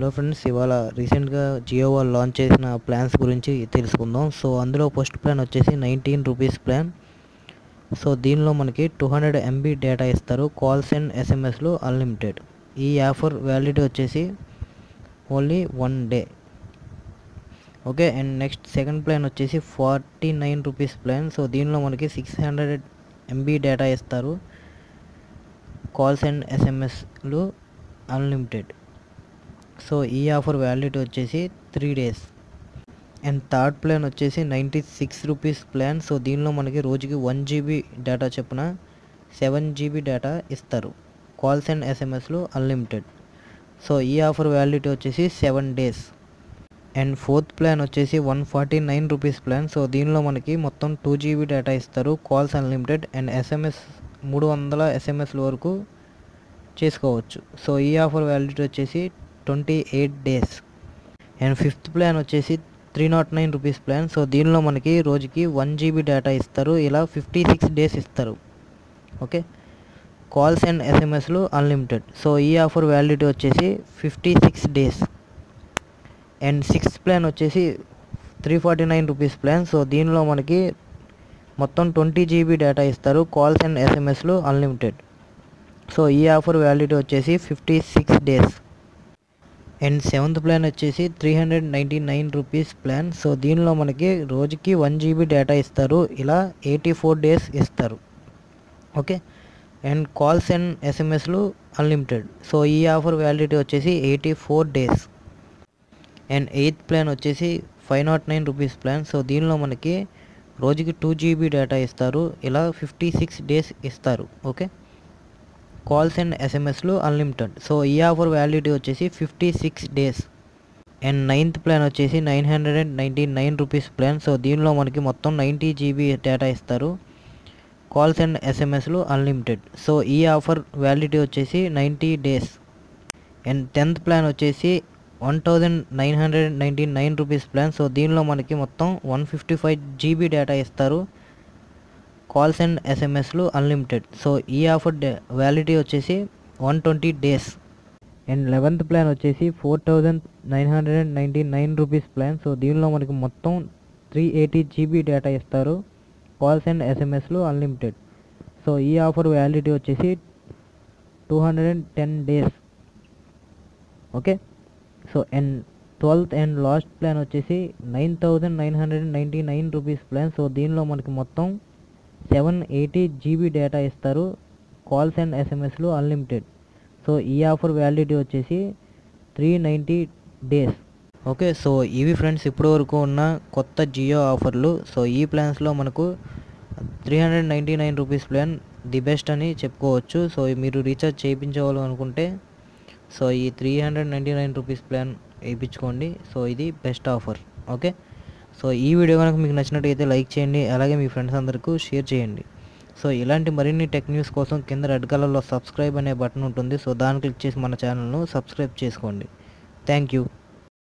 Hello friends, ఇవాళ రీసెంట్గా జియో వాళ్ళు లాంచ్ చేసిన ప్లాన్స్ గురించి తెలుసుకుందాం. సో అందులో ఫస్ట్ ప్లాన్ వచ్చేసి 19 రూపీస్ ప్లాన్. సో దీనిలో మనకి 200 MB డేటా ఇస్తారు, కాల్స్ అండ్ ఎస్ఎంఎస్లు అన్లిమిటెడ్. ఈ ఆఫర్ వ్యాలిడిటీ వచ్చేసి only 1 day. Okay, and next second plan వచ్చేసి 49 రూపీస్ ప్లాన్. సో దీనిలో మనకి 600 MB డేటా ఇస్తారు, కాల్స్ అండ్ ఎస్ఎంఎస్లు అన్లిమిటెడ్. సో ఈ ఆఫర్ వ్యాలిడిటీ వచ్చేసి 3 days. అండ్ థర్డ్ ప్లాన్ వచ్చేసి 96 రూపీస్ ప్లాన్. సో దీనిలో మనకి రోజుకి 1 GB డేటా చొప్పున 7 GB డేటా ఇస్తారు, కాల్స్ అండ్ ఎస్ఎంఎస్లు అన్లిమిటెడ్. సో ఈ ఆఫర్ వ్యాలిడిటీ వచ్చేసి 7 days. అండ్ ఫోర్త్ ప్లాన్ వచ్చేసి 149 రూపీస్ ప్లాన్. సో దీనిలో మనకి మొత్తం 2 GB డేటా ఇస్తారు, కాల్స్ అన్లిమిటెడ్ అండ్ ఎస్ఎంఎస్ 300 ఎస్ఎంఎస్ల వరకు చేసుకోవచ్చు. సో ఈ ఆఫర్ వ్యాలిడిటీ వచ్చేసి 28 days. అండ్ ఫిఫ్త్ ప్లాన్ వచ్చేసి 309 రూపీస్ ప్లాన్. సో దీనిలో మనకి రోజుకి 1 GB డేటా ఇస్తారు, ఇలా 56 days ఇస్తారు. ఓకే, కాల్స్ అండ్ ఎస్ఎంఎస్లు అన్లిమిటెడ్. సో ఈ ఆఫర్ వ్యాలిడిటీ వచ్చేసి 56 days. అండ్ సిక్స్త్ ప్లాన్ వచ్చేసి 349 రూపీస్ ప్లాన్. సో దీనిలో మనకి మొత్తం 20 GB డేటా ఇస్తారు, కాల్స్ అండ్ ఎస్ఎంఎస్లు అన్లిమిటెడ్. సో ఈ ఆఫర్ వ్యాలిడిటీ వచ్చేసి 56 days. అండ్ సెవెంత్ ప్లాన్ వచ్చేసి 399 రూపీస్ ప్లాన్. సో దీనిలో మనకి రోజుకి 1 GB డేటా ఇస్తారు, ఇలా 84 days ఇస్తారు. ఓకే, అండ్ కాల్స్ అండ్ ఎస్ఎంఎస్లు అన్లిమిటెడ్. సో ఈ ఆఫర్ వ్యాలిడిటీ వచ్చేసి 84 days. అండ్ ఎయిత్ ప్లాన్ వచ్చేసి 509 రూపీస్ ప్లాన్. సో దీనిలో మనకి రోజుకి 2 GB డేటా ఇస్తారు, ఇలా 56 days ఇస్తారు. ఓకే, కాల్స్ అండ్ ఎస్ఎంఎస్లు అన్లిమిటెడ్. సో ఈ ఆఫర్ వ్యాలిడిటీ వచ్చేసి 56 days. అండ్ నైన్త్ ప్లాన్ వచ్చేసి 999 రూపీస్ ప్లాన్. సో దీనిలో మనకి మొత్తం 90 GB డేటా ఇస్తారు, కాల్స్ అండ్ ఎస్ఎంఎస్లు అన్లిమిటెడ్. సో ఈ ఆఫర్ వ్యాలిడిటీ వచ్చేసి 90 days. అండ్ 10th ప్లాన్ వచ్చేసి 1999 రూపీస్ ప్లాన్. సో దీనిలో మనకి మొత్తం 155 GB డేటా ఇస్తారు, కాల్స్ అండ్ ఎస్ఎంఎస్లు అన్లిమిటెడ్. సో ఈ ఆఫర్ వ్యాలిడిటీ వచ్చేసి 120 days. అండ్ 11th ప్లాన్ వచ్చేసి 4999 రూపీస్ ప్లాన్. సో దీనిలో మనకి మొత్తం 380 GB డేటా ఇస్తారు, కాల్స్ అండ్ ఎస్ఎంఎస్లు అన్లిమిటెడ్. సో ఈ ఆఫర్ వ్యాలిడిటీ వచ్చేసి 210 days. Okay, so and 12th and last plan వచ్చేసి 9999 రూపీస్ ప్లాన్. సో దీనిలో మనకి మొత్తం 780 GB డేటా ఇస్తారు, కాల్స్ అండ్ ఎస్ఎంఎస్లు అన్లిమిటెడ్. సో ఈ ఆఫర్ వ్యాలిడిటీ వచ్చేసి 390 days. ఓకే, సో ఇవి ఫ్రెండ్స్ ఇప్పటి వరకు ఉన్న కొత్త జియో ఆఫర్లు. సో ఈ ప్లాన్స్లో మనకు 399 రూపీస్ ప్లాన్ ది బెస్ట్ అని చెప్పుకోవచ్చు. సో మీరు రీఛార్జ్ చేయించవాలి అనుకుంటే సో ఈ 399 రూపీస్ ప్లాన్ వేయించుకోండి. సో ఇది బెస్ట్ ఆఫర్. ఓకే, సో ఈ వీడియో కనుక మీకు నచ్చినట్టయితే లైక్ చేయండి, అలాగే మీ ఫ్రెండ్స్ అందరికీ షేర్ చేయండి. సో ఇలాంటి మరిన్ని టెక్ న్యూస్ కోసం కింద రెడ్ కలర్లో సబ్స్క్రైబ్ అనే బటన్ ఉంటుంది. సో దాన్ని క్లిక్ చేసి మన ఛానల్ను సబ్స్క్రైబ్ చేసుకోండి. Thank you.